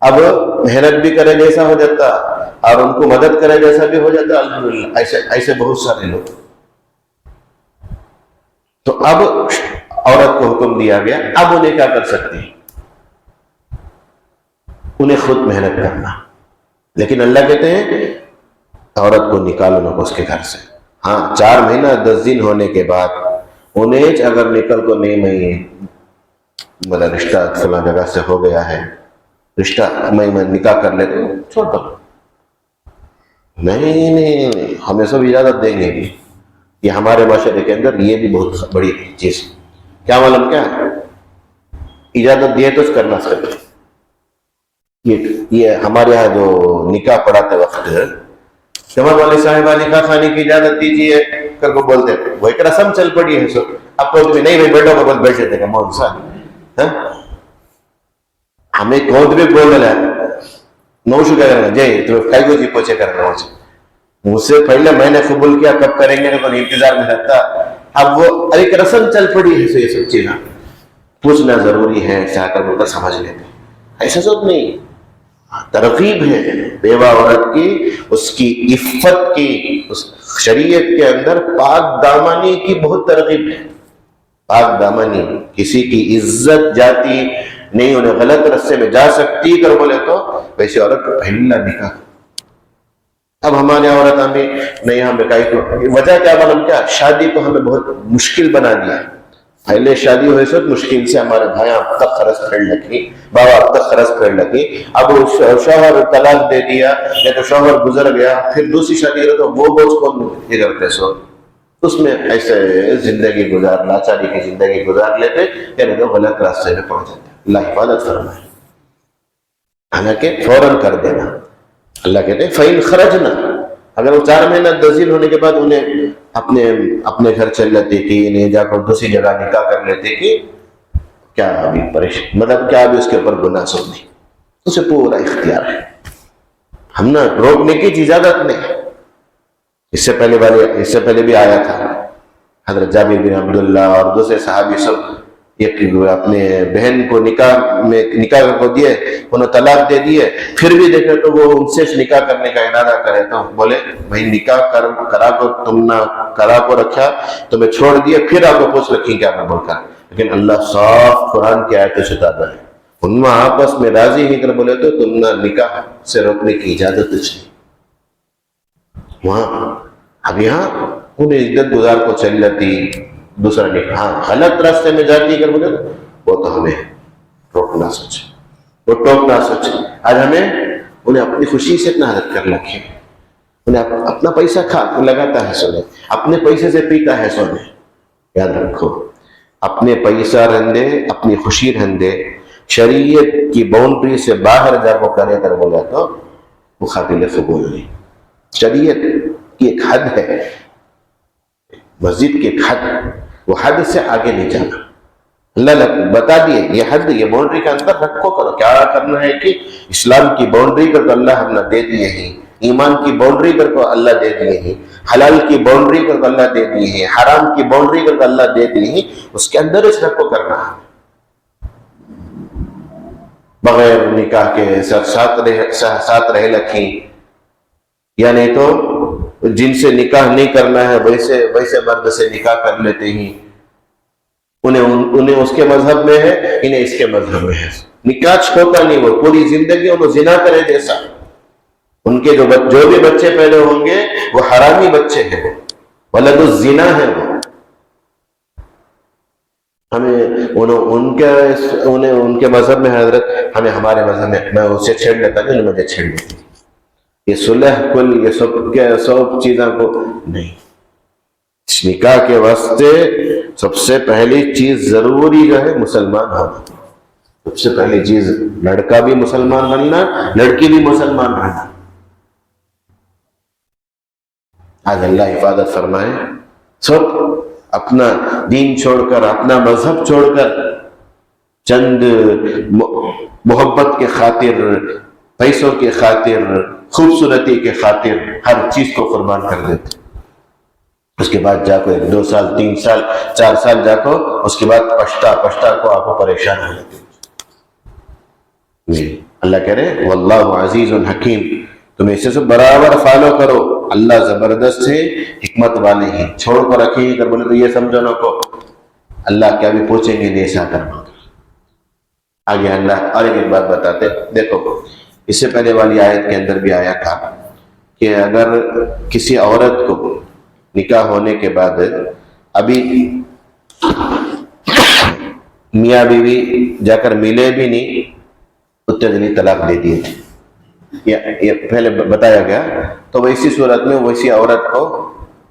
اب محنت بھی کرے جیسا ہو جاتا اور ان کو مدد کرے جیسا بھی ہو جاتا. الحمدللہ ایسے بہت سارے لوگ. تو اب عورت کو حکم دیا گیا, اب انہیں کیا کر سکتی, انہیں خود محنت کرنا. لیکن اللہ کہتے ہیں عورت کو نکالو نہ اس کے گھر سے. ہاں 4 مہینہ 10 دن ہونے کے بعد انہیں اگر نکل کو نہیں میرا رشتہ فلاں جگہ سے ہو گیا ہے, رشتہ میں نکاح کر لیتے ہوں, چھوڑ دو. نہیں ہمیں سب اجازت دیں گے. یہ ہمارے معاشرے کے اندر یہ بھی بہت بڑی چیز. کیا معلوم کیا اجازت دیے تو کرنا سکتے. یہ ہمارے یہاں جو نکاح پڑھاتے وقت جمع والے صاحبہ نکاح خانے کی اجازت دیجیے کر کو بولتے, وہ ایک رسم چل پڑی ہے. سو اب تو نہیں بھائی بیٹھو کو بس بیٹھے تھے مون صاحب ہمیں کون بھی بول رہا ہے نوشو کیا کرنا جی تمہیں کئی کو جی پوچھے کرنا مجھ سے پہلے میں نے قبول کیا کب کریں گے تو انتظار میں رہتا. اب وہ ایک رسم چل پڑی ہے. سو یہ سب چیزیں پوچھنا ضروری ہے, چاہ کر بول کر سمجھ لیتے. ایسا سب نہیں, ترغیب ہے بیوہ عورت کی, اس کی عفت کی, اس شریعت کے اندر پاک دامانی کی بہت ترغیب ہے. پاک دامانی, کسی کی عزت جاتی نہیں, انہیں غلط رستے میں جا سکتی کر بولے تو ویسے عورت کو پہلا نکاح. اب ہمارے عورت ہمیں نہیں, ہم وجہ کیا معلوم کیا, شادی کو ہمیں بہت مشکل بنا دیا. پہلے شادی ہوئے سے مشکل سے ہمارے بھائی اب تک خرچ پھیڑ لگی, بابا اب تک خرچ پھیڑ لگی. اب شوہر طلاق دے دیا یا تو شوہر گزر گیا, پھر دوسری شادی کرے تو وہ بوجھ کون یہ کرتے. سو اس میں ایسے زندگی گزار, لاچاری کی زندگی گزار لیتے, یعنی تو غلط راستے میں پہنچ جاتے. اللہ حفاظت فرمائے. حالانکہ فوراً کر دینا. اللہ کہتے ہیں فَإِنْ خَرَجْنَا, اگر وہ 4 مہینہ 10 دن ہونے کے بعد انہیں اپنے گھر چل لیتے کہ انہیں جا کر دوسری جگہ نکاح کر لیتے کہ کیا ابھی پریشان, مطلب کیا ابھی اس کے اوپر گناہ سب نہیں, اسے پورا اختیار ہے. ہم نہ روکنے کی اجازت نہیں. اس سے پہلے بھی آیا تھا حضرت جابر بن عبداللہ اور دوسرے صحابی سب ایک اپنے بہن کو نکاح کو دیے، انہوں طلاق دے دیے، پھر بھی دیکھے تو وہ ان سے نکاح کرنے کا ارادہ کرے تو بولے بھائی نکاح کرا کو تم نہ کرا کو رکھا تو میں چھوڑ دیے، پھر آپ کو پوچھ رکھی کیا میں بولتا. لیکن اللہ صاف قرآن کی آیتیں ستاتا ہے، ان میں آپس میں راضی ہی کر بولے تو تم نہ نکاح سے روکنے کی اجازت نہیں. وہاں اب یہاں انہیں عزت گزار کو چل جاتی دوسرا نکاح، ہاں غلط راستے میں جاتی کر بولے وہ تو ہمیں روکنا سوچے، وہ ٹوکنا سوچے. آج ہمیں انہیں اپنی خوشی سے اتنا حرکت کر رکھے، انہیں اپنا پیسہ لگاتا ہے سونے، اپنے پیسے سے پیتا ہے سونے. یاد رکھو اپنے پیسہ رہندے، اپنی خوشی رہندے، شریعت کی باؤنڈری سے باہر جا کو کرے کر بولا تو وہ قابل قبول نہیں. شریعت کی ایک حد ہے، مسجد کی ایک حد، وہ حد سے آگے نہیں جانا. اللہ بتا دیے یہ حد، یہ باؤنڈری کے اندر رکھو کرو کیا کرنا ہے. کہ اسلام کی باؤنڈری کر تو اللہ ہم نے دے دیے ہیں، ایمان کی باؤنڈری کر تو اللہ دے دیے ہیں، حلال کی باؤنڈری کر تو اللہ دے دیے ہیں، حرام کی باؤنڈری کر تو اللہ دے دیے ہیں. اس کے اندر اس رکھو کرنا ہے، بغیر نکاح کے ساتھ رہ لکھیں، یا نہیں تو جن سے نکاح نہیں کرنا ہے ویسے مرد سے نکاح کر لیتے ہیں. انہیں اس کے مذہب میں ہے، انہیں اس کے مذہب میں ہے. نکاح چھوٹا نہیں، وہ پوری زندگی انہوں زنا کرے جیسا. ان کے جو بھی بچے پیدا ہوں گے وہ حرامی بچے ہیں، ولد الزنا ہے. وہ ہمیں ان کے مذہب میں حضرت، ہمیں ہمارے مذہب میں اسے چھیڑ لیتا نہیں، مجھے چھیڑ لیتی. یہ صلح کل یہ سب چیزوں کو نہیں. نکاح کے واسطے سب سے پہلی چیز ضروری جو ہے مسلمان ہونا. سب سے پہلی چیز لڑکا بھی مسلمان بننا، لڑکی بھی مسلمان رہنا. آج اللہ حفاظت فرمائے، سب اپنا دین چھوڑ کر، اپنا مذہب چھوڑ کر، چند محبت کے خاطر، پیسوں کے خاطر، خوبصورتی کے خاطر ہر چیز کو قربان کر دیتے. اس کے بعد جا کو 2 سال 3 سال 4 سال جا کو اس کے بعد پشتا کو آپ کو پریشان ہو جاتے. جی اللہ کہہ رہے واللہ عزیز حکیم، تم اسے سب برابر فالو کرو، اللہ زبردست ہے، حکمت والے ہیں. چھوڑ کو رکھیں کر بولے تو یہ سمجھو نہ کو اللہ کیا بھی پوچھیں گے نہیں ایسا کرنا. آگے اللہ اور ایک بات بتاتے، دیکھو اس سے پہلے والی آیت کے اندر بھی آیا تھا کہ اگر کسی عورت کو نکاح ہونے کے بعد ابھی میاں بیوی جا کر ملے بھی نہیں، اتنے دن طلاق دے دیے تھے، یہ پہلے بتایا گیا. تو ویسی صورت میں ویسی عورت کو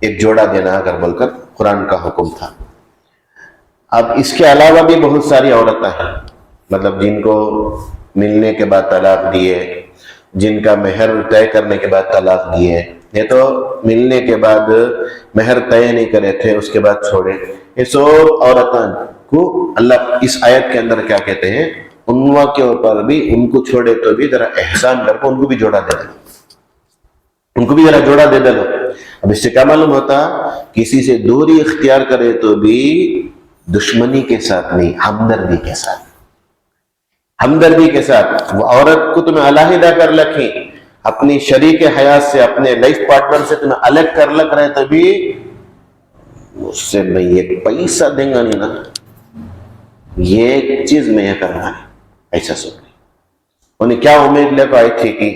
ایک جوڑا دینا کر بول کر قرآن کا حکم تھا. اب اس کے علاوہ بھی بہت ساری عورتیں ہیں، مطلب جن کو ملنے کے بعد طلاق دیے، جن کا مہر طے کرنے کے بعد طلاق دیے. یہ تو ملنے کے بعد مہر طے نہیں کرے تھے اس کے بعد چھوڑے. یہ سب عورتوں کو اللہ اس آیت کے اندر کیا کہتے ہیں، انوا کے اوپر بھی ان کو چھوڑے تو بھی ذرا احسان کر کو ان کو بھی جوڑا دے دو، ان کو بھی ذرا جوڑا دے دو. اب اس سے کیا معلوم ہوتا، کسی سے دوری اختیار کرے تو بھی دشمنی کے ساتھ نہیں، ہمدردی کے ساتھ. ہمدردی کے ساتھ وہ عورت کو تمہیں علیحدہ کر رکھیں، اپنی شریک حیات سے، اپنے لائف پارٹنر سے تمہیں الگ کر لگ رہے تو بھی اس سے میں یہ پیسہ دیں گا نہیں نا، یہ چیز میں یہ کرنا ہے، ایسا سوچ. انہیں کیا امید لے کو آئی تھی کہ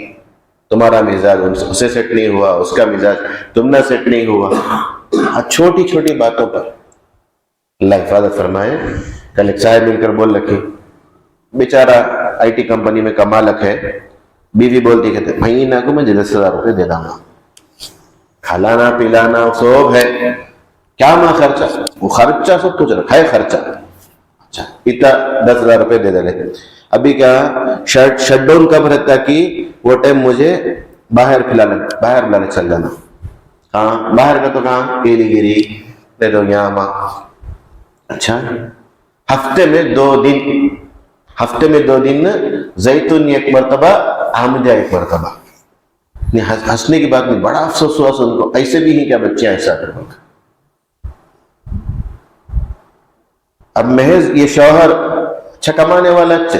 تمہارا مزاج اسے سیٹ نہیں ہوا، اس کا مزاج تم نہ سیٹ نہیں ہوا، چھوٹی چھوٹی باتوں پر. اللہ حفاظت فرمائے. کل ایک صاحب مل کر بول رکھے، بیچارہ IT کمپنی میں کما رکھے، بیوی بولتی کہتے مہینہ کو میں 10,000 روپے دے دوں گا، کھلانا پلانا سب ہے، کیا ماں خرچہ، وہ خرچہ سب کچھ رکھا ہے خرچہ. اچھا اتنا 10,000 روپے دے دے. ابھی کیا شٹ ڈاؤن کب رہتا کہ وہ ٹائم مجھے باہر بلانے چل جانا. کہاں باہر کا تو کہاں پیلی گیری دے دو یہاں ماں. اچھا ہفتے میں 2 دن زیتون ایک مرتبہ، احمدیہ ایک مرتبہ. ہنسنے کی بات نہیں، بڑا افسوس ہوا ان کو، ایسے بھی ہی کیا بچے ایسا کر. اب محض یہ شوہر اچھا کمانے والا اچھا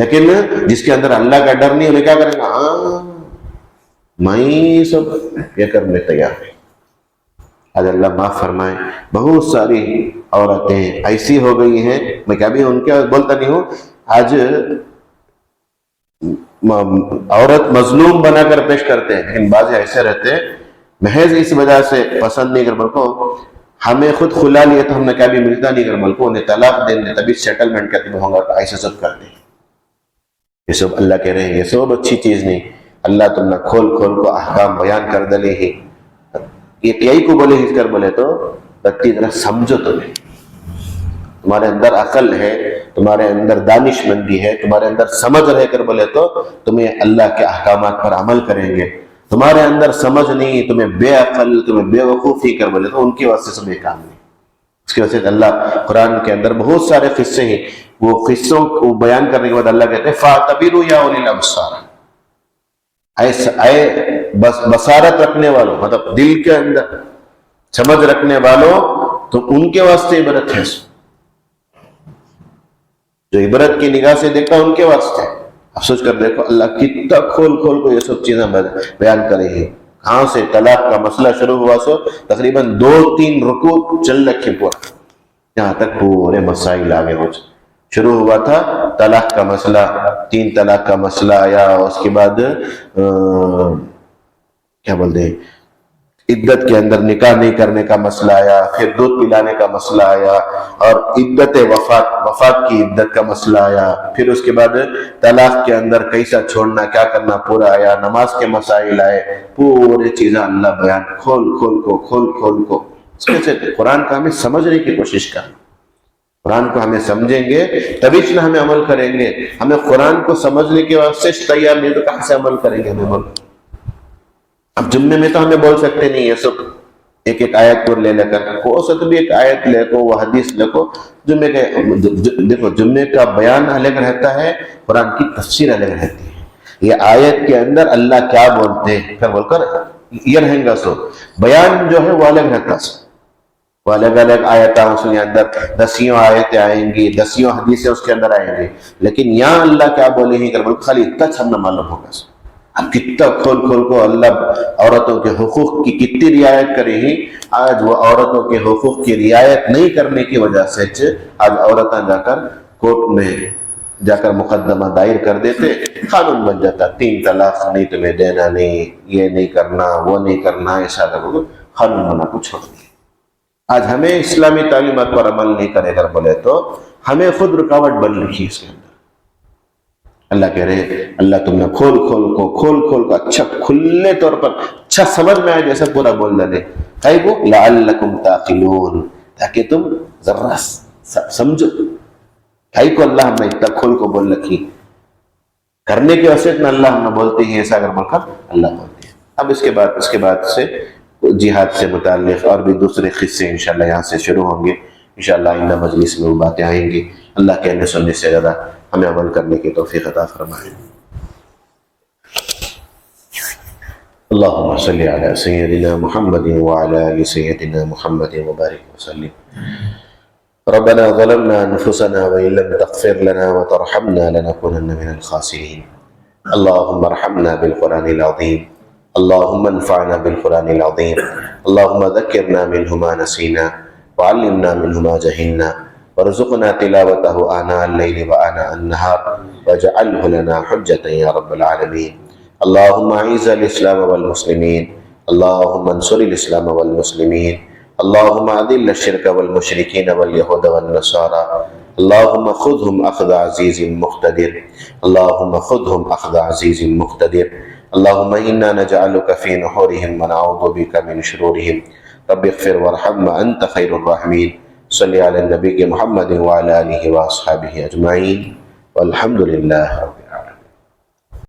لیکن جس کے اندر اللہ کا ڈر نہیں، انہیں کیا کریں گا؟ میں سب یہ کرنے تیار ہے۔ آج اللہ معاف فرمائے، بہت ساری عورتیں ایسی ہو گئی ہیں، میں کیا بھی ان کے بولتا نہیں ہوں، آج عورت مظلوم بنا کر پیش کرتے ہیں، لیکن بعض ایسے رہتے ہیں محض اس وجہ سے پسند نہیں کر بلکہ ہمیں خود کھلا لیا تو ہم نے کیا بھی ملتا نہیں کر بلکہ انہیں طلاق دیں تبھی سیٹلمنٹ کرتے ہوں گا، ایسا سب کرتے ہیں۔ یہ سب اللہ کہہ رہے ہیں یہ سب اچھی چیز نہیں۔ اللہ تم نے کھول کو احکام بیان کر دلے ہی، یہی کو بولے ہی کر بولے تو بتی طرح سمجھو تمہیں، تمہارے اندر عقل ہے، تمہارے اندر دانش مندی ہے، تمہارے اندر سمجھ رہ کر بولے تو تمہیں اللہ کے احکامات پر عمل کریں گے۔ تمہارے اندر سمجھ نہیں، تمہیں بے عقل، تمہیں بے وقوفی کر بولے تو ان کی واسطے سب یہ کام نہیں۔ اس کی وجہ سے اللہ قرآن کے اندر بہت سارے قصے ہیں، وہ قصوں کو بیان کرنے کے بعد اللہ کہتے ہیں فَاعْتَبِرُوا يَا أُولِي الْأَبْصَارِ، اے بصارت رکھنے والوں، مطلب دل کے اندر سمجھ رکھنے والوں، تو ان کے واسطے عبرت ہے، جو عبرت کی نگاہ سے دیکھا ان کے واسطے۔ اب سوچ کر دیکھو اللہ کتنا کھول کو یہ سب چیزیں بیان کرے ہیں۔ کہاں سے طلاق کا مسئلہ شروع ہوا سو تقریباً 2-3 رکوع چل رکھے پورا، یہاں تک پورے مسائل آگے ہو شروع ہوا تھا۔ طلاق کا مسئلہ، 3 طلاق کا مسئلہ آیا، اس کے بعد کیا بولتے ہیں عدت کے اندر نکاح نہیں کرنے کا مسئلہ آیا، پھر دودھ پلانے کا مسئلہ آیا، اور عدت وفات کی عدت کا مسئلہ آیا، پھر اس کے بعد طلاق کے اندر کیسا چھوڑنا، کیا کرنا پورا آیا، نماز کے مسائل آئے، پورے چیزیں اللہ بیان کھول کو۔ اس میں سے قرآن کا ہمیں سمجھنے کی کوشش کرنا، قرآن کو ہمیں سمجھیں گے تبھی چنہ ہمیں عمل کریں گے۔ ہمیں قرآن کو سمجھنے کے واسطے تیار نہیں تو کہاں سے عمل کریں گے ہمیں؟ اب جمعے میں تو ہمیں بول سکتے نہیں، یہ سب ایک آیت پر لے کر ہو سکتا بھی ایک آیت لے کو، وہ حدیث لے کو، جمعے کے دیکھو جمعے کا بیان الگ رہتا ہے، قرآن کی تفسیر الگ رہتی ہے۔ یہ آیت کے اندر اللہ کیا بولتے ہیں پھر بول کر یہ رہیں گا، سو بیان جو ہے وہ الگ رہتا ہے، وہ الگ آیتیں اس کے اندر 10 آیتیں آئیں گی، 10 حدیثیں اس کے اندر آئیں گی، لیکن یہاں اللہ کیا بولے ہی کر خالی اتنا ہم نہ معلوم ہوگا۔ اب کتنا کھول کو اللہ عورتوں کے حقوق کی کتنی رعایت کرے ہی، آج وہ عورتوں کے حقوق کی رعایت نہیں کرنے کی وجہ سے آج عورتیں جا کر کورٹ میں جا کر مقدمہ دائر کر دیتے، قانون بن جاتا 3 طلاق نہیں تمہیں دینا، نہیں یہ نہیں کرنا، وہ نہیں کرنا، ایسا کرو، قانون بنا کو چھوڑ دیا۔ آج ہمیں اسلامی تعلیمات پر عمل نہیں کرے کر بولے تو ہمیں خود رکاوٹ بن رکھی اس کے اندر۔ اللہ کہہ رہے اللہ تم نے کھول کو اچھا کھلے طور پر اچھا سمجھ میں آئے جیسا پورا بول دے، لعلکم تعقلون، تاکہ تم ذرا سمجھو۔ کائی کو اللہ ہم نے اتنا کھول کو بول رکھی کرنے کے واسطے نہ اللہ ہم نے بولتے ہیں ایسا اگر بول کر اللہ بولتے ہیں۔ اب اس کے بعد سے جہاد سے متعلق اور بھی دوسرے قصے انشاءاللہ یہاں سے شروع ہوں گے، انشاءاللہ آئندہ مجلس میں وہ باتیں آئیں گی۔ اللہ کہنے سننے سے زیادہ ہمیں عمل کرنے کی توفیق عطا فرمائے۔ اللہم صلی علی سیدنا محمد وعلی آل سیدنا محمد وبارک وسلم۔ ربنا ظلمنا انفسنا وإن لم تغفر لنا وترحمنا لنكونن من الخاسرين۔ اللهم ارحمنا بالقرآن العظيم، اللهم انفعنا بالقرآن العظيم، اللهم ذكرنا منه ما نسينا وعلمنا منه ما جهلنا، وارزقنا تلاوته آناء الليل وآناء النهار، واجعله لنا حجة يا رب العالمين۔ اللهم أعز الإسلام والمسلمين، اللهم انصر الإسلام والمسلمين، اللهم أذل الشرك والمشركين واليهود والنصارى، اللهم خذهم أخذ عزيز مقتدر، اللهم خذهم أخذ عزيز مقتدر، اللهم إنا نجعلك في نحورهم ونعوذ بك من شرورهم، رب اغفر وارحم وأنت خير الراحمين۔ صلی علی النبی محمد وعلی آلہ وأصحابہ اجمعین، والحمد للہ۔